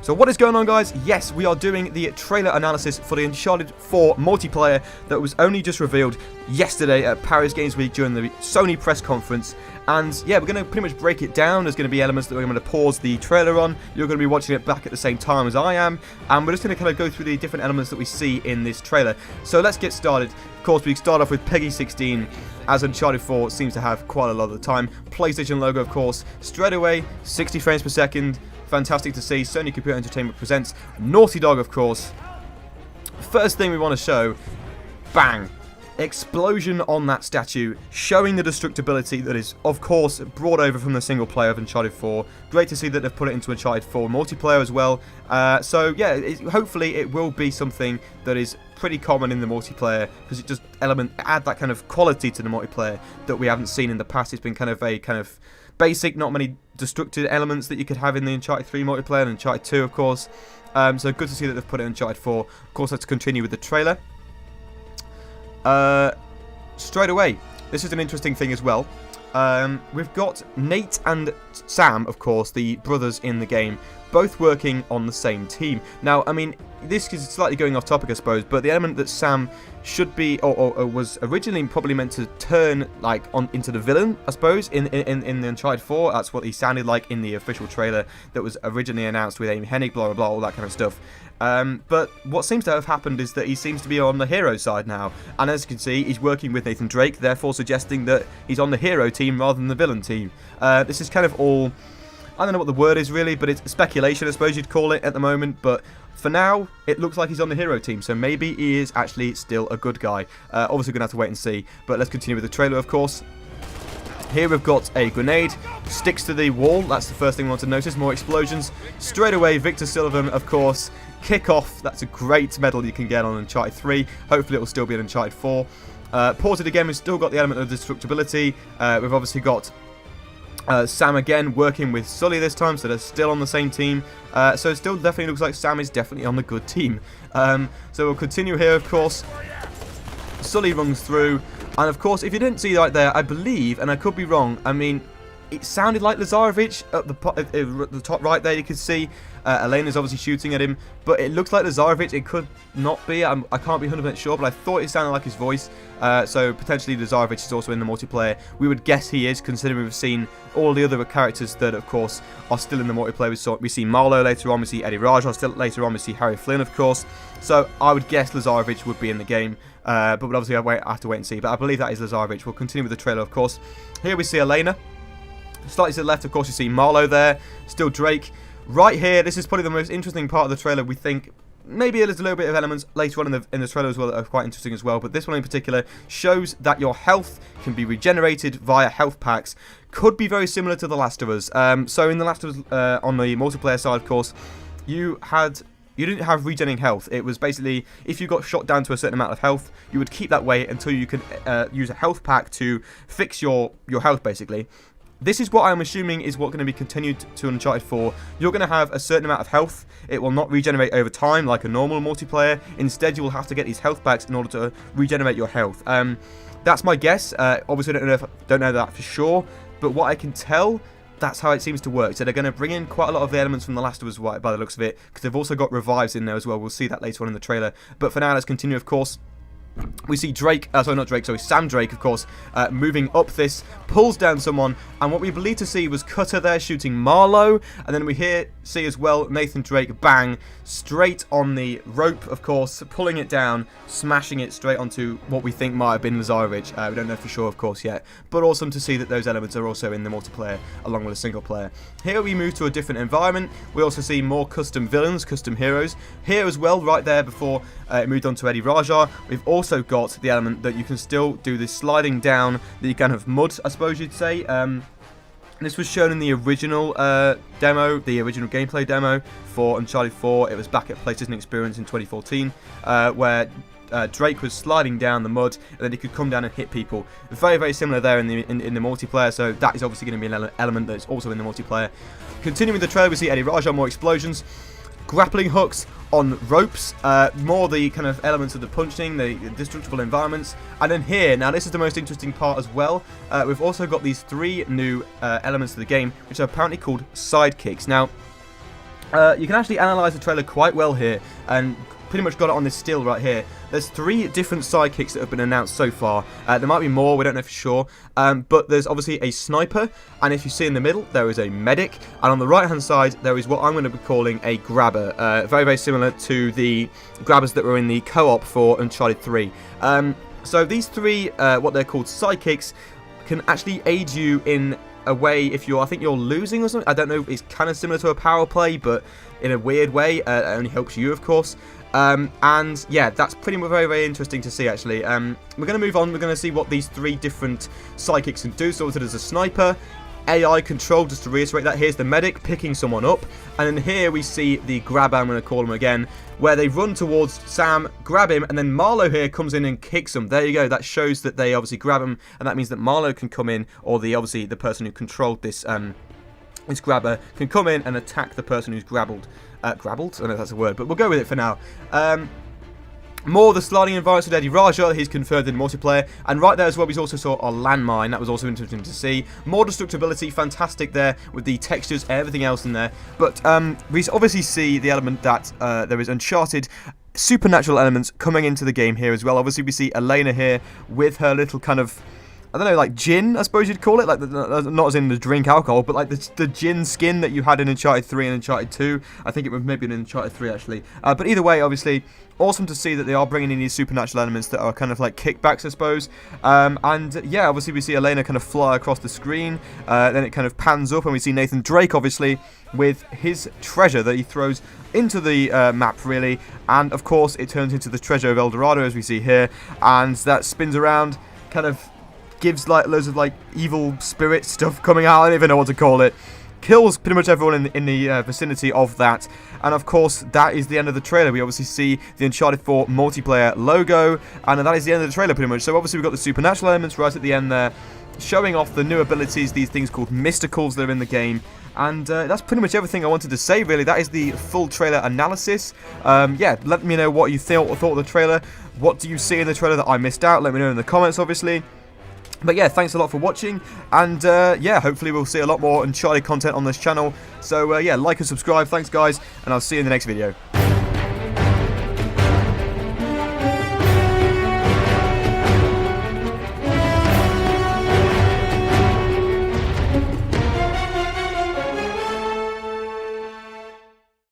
So what is going on, guys? Yes, we are doing the trailer analysis for the Uncharted 4 multiplayer that was only just revealed yesterday at Paris Games Week during the Sony press conference. And yeah, we're going to pretty much break it down. There's going to be elements that we're going to pause the trailer on. You're going to be watching it back at the same time as I am. And we're just going to kind of go through the different elements that we see in this trailer. So let's get started. Of course, we start off with Peggy 16, as Uncharted 4 seems to have quite a lot of the time. PlayStation logo, of course, straight away, 60 frames per second. Fantastic to see. Sony Computer Entertainment presents Naughty Dog, of course. First thing we want to show, bang, explosion on that statue, showing the destructibility that is, of course, brought over from the single player of Uncharted 4. Great to see that they've put it into Uncharted 4 multiplayer as well. So yeah, hopefully it will be something that is pretty common in the multiplayer, because it just add that kind of quality to the multiplayer that we haven't seen in the past. It's been kind of basic, not many destructive elements that you could have in the Uncharted 3 multiplayer and Uncharted 2, of course. So good to see that they've put it in Uncharted 4. Of course, let's continue with the trailer. Straight away, this is an interesting thing as well. We've got Nate and Sam, of course, the brothers in the game, both working on the same team. Now, I mean, this is slightly going off topic, I suppose, but the element that Sam should be, or was originally probably meant to turn into the villain, I suppose, in the Uncharted 4. That's what he sounded like in the official trailer that was originally announced with Amy Hennig, blah blah blah, all that kind of stuff. But what seems to have happened is that he seems to be on the hero side now, and as you can see, he's working with Nathan Drake, therefore suggesting that he's on the hero team rather than the villain team. This is kind of all, I don't know what the word is really, but it's speculation, I suppose you'd call it at the moment. But for now, it looks like he's on the hero team, so maybe he is actually still a good guy. Obviously, we're going to have to wait and see, but let's continue with the trailer, of course. Here we've got a grenade, sticks to the wall, that's the first thing we want to notice, more explosions. Straight away, Victor Sullivan, of course, kick off, that's a great medal you can get on Uncharted 3, hopefully it will still be in Uncharted 4. Pause it again, we've still got the element of destructibility, we've obviously got Sam again working with Sully this time, so they're still on the same team. So it still definitely looks like Sam is definitely on the good team. So we'll continue here, of course. Sully runs through, and of course, if you didn't see right there, I believe, and I could be wrong, I mean, it sounded like Lazarevich at the top right there. You could see Elena's obviously shooting at him, but it looks like Lazarevich. It could not be. I can't be 100% sure, but I thought it sounded like his voice. So potentially Lazarevich is also in the multiplayer. We would guess he is, considering we've seen all the other characters that, of course, are still in the multiplayer. We see Marlowe later on. We see Eddie Rajah still later on. We see Harry Flynn, of course. So I would guess Lazarevich would be in the game. But we'll obviously have to wait and see. But I believe that is Lazarevich. We'll continue with the trailer, of course. Here we see Elena. Slightly to the left, of course, you see Marlowe there. Still Drake. Right here, this is probably the most interesting part of the trailer, we think. Maybe there's a little bit of elements later on in the trailer as well that are quite interesting as well. But this one in particular shows that your health can be regenerated via health packs. Could be very similar to The Last of Us. So in The Last of Us, on the multiplayer side, of course, you didn't have regenerating health. It was basically, if you got shot down to a certain amount of health, you would keep that way until you could use a health pack to fix your health, basically. This is what I'm assuming is what going to be continued to Uncharted 4. You're going to have a certain amount of health. It will not regenerate over time like a normal multiplayer. Instead, you will have to get these health packs in order to regenerate your health. That's my guess. Obviously, I don't know that for sure. But what I can tell, that's how it seems to work. So they're going to bring in quite a lot of the elements from The Last of Us by the looks of it, because they've also got revives in there as well. We'll see that later on in the trailer. But for now, let's continue, of course. We see Sam Drake, of course, moving up this, pulls down someone, and what we believe to see was Cutter there shooting Marlowe, and then we see as well Nathan Drake, bang, straight on the rope, of course, pulling it down, smashing it straight onto what we think might have been Lazarevich. We don't know for sure, of course, yet, but awesome to see that those elements are also in the multiplayer, along with a single player. Here we move to a different environment. We also see more custom villains, custom heroes. Here as well, right there before it moved on to Eddie Rajah, we've also got the element that you can still do this sliding down the kind of mud, I suppose you'd say. This was shown in the original demo, the original gameplay demo for Uncharted 4. It was back at PlayStation Experience in 2014, where Drake was sliding down the mud, and then he could come down and hit people. Very, very similar there in the multiplayer, so that is obviously going to be an element that's also in the multiplayer. Continuing the trailer, we see Eddie Rajah, more explosions. Grappling hooks on ropes, more the kind of elements of the punching, the destructible environments. And then here, now this is the most interesting part as well, we've also got these 3 new elements of the game, which are apparently called sidekicks. Now, you can actually analyse the trailer quite well here, and pretty much got it on this still right here. There's 3 different sidekicks that have been announced so far. There might be more, we don't know for sure. But there's obviously a sniper, and if you see in the middle, there is a medic, and on the right-hand side, there is what I'm going to be calling a grabber. Very, very similar to the grabbers that were in the co-op for Uncharted 3. So these 3, what they're called sidekicks, can actually aid you in a way if I think you're losing or something. I don't know, it's kind of similar to a power play, but in a weird way. It only helps you, of course. And yeah, that's pretty much very, very interesting to see, actually. We're going to move on. We're going to see what these 3 different sidekicks can do. So there's a sniper, AI control, just to reiterate that. Here's the medic picking someone up, and then here we see the grabber, I'm going to call him again, where they run towards Sam, grab him, and then Marlowe here comes in and kicks him. There you go. That shows that they obviously grab him, and that means that Marlowe can come in, or obviously the person who controlled this this grabber can come in and attack the person who's grabbled. Grabbled? I don't know if that's a word, but we'll go with it for now. More of the sliding environments with Eddie Raja, he's confirmed in multiplayer. And right there as well, we also saw a landmine. That was also interesting to see. More destructibility, fantastic there with the textures, everything else in there. But we obviously see the element that there is Uncharted supernatural elements coming into the game here as well. Obviously, we see Elena here with her little kind of, I don't know, like gin, I suppose you'd call it. Like, not as in the drink alcohol, but like the gin skin that you had in Uncharted 3 and Uncharted 2. I think it was maybe in Uncharted 3, actually. But either way, obviously, awesome to see that they are bringing in these supernatural elements that are kind of like kickbacks, I suppose. And yeah, obviously, we see Elena kind of fly across the screen. Then it kind of pans up, and we see Nathan Drake, obviously, with his treasure that he throws into the map, really. And, of course, it turns into the treasure of El Dorado, as we see here. And that spins around, kind of gives like loads of like evil spirit stuff coming out. I don't even know what to call it. Kills pretty much everyone in the vicinity of that. And of course, that is the end of the trailer. We obviously see the Uncharted 4 multiplayer logo, and that is the end of the trailer pretty much. So obviously we've got the supernatural elements right at the end there, showing off the new abilities, these things called mysticals that are in the game. And that's pretty much everything I wanted to say, really. That is the full trailer analysis. Yeah, let me know what you thought of the trailer. What do you see in the trailer that I missed out? Let me know in the comments, obviously. But yeah, thanks a lot for watching, and yeah, hopefully we'll see a lot more Uncharted content on this channel. So yeah, like and subscribe, thanks guys, and I'll see you in the next video.